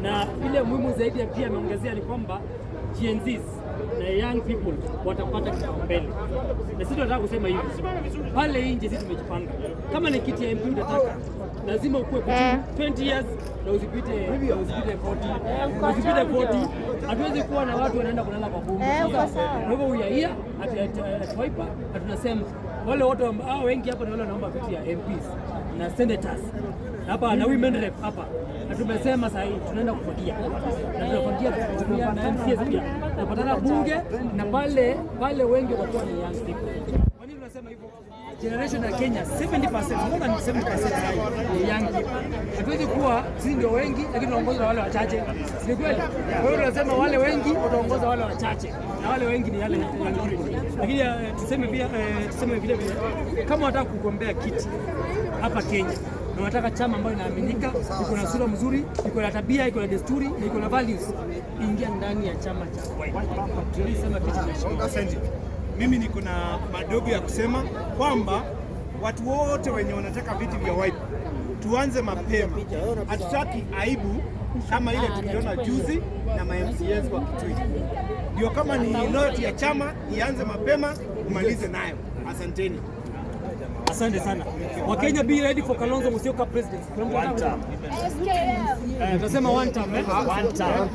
na ile muhimu zaidi pia ameongezea ni kwamba Gen Zs na young people watapata kipaumbele, na sisi tunataka kusema hivi, pale nje sisi tumejipanga. Kama ni kiti ya MP unataka, lazima ukue 20 years na usipite 40. Hatuwezi kuwa na watu wanaenda kulala kwa bomba. Kwa hivyo uyaia at Wiper tunasema wale wote ambao wengi hapa ni wale wanaomba viti ya MPs na senators hapa na women rep hapa, na tumesema sasa hivi tunaenda kufuatia na tunafuatia kutumia na MCs pia tunapatana bunge, na pale wengi watakuwa ni young people. Kwa nini tunasema hivyo? Generation ya Kenya 70%, more than 70% ni young people. Hatuwezi kuwa sisi ndio wengi lakini tunaongoza wale wachache, si kweli? Kwa hiyo tunasema wale wengi wataongoza wale wachache na wale wengi ni yale minority. Lakini tuseme vile kama wataka kugombea kiti hapa Kenya na wanataka chama ambayo inaaminika, iko na sura mzuri, iko na tabia, iko na desturi, na iko na values, ingia ndani ya chama cha Wiper. Tulisema kiti cha Asante. Mimi niko na madogo ya kusema kwamba watu wote wenye wanataka viti vya Wiper tuanze mapema. Hatutaki aibu kama ile tuliona juzi na MCAs kwa Kitui. Ndio, kama ni loyalty ya chama ianze mapema, umalize nayo. Asanteni. Asante sana. Wakenya, be ready for Kalonzo Musyoka president. One term. Tunasema one term. One term.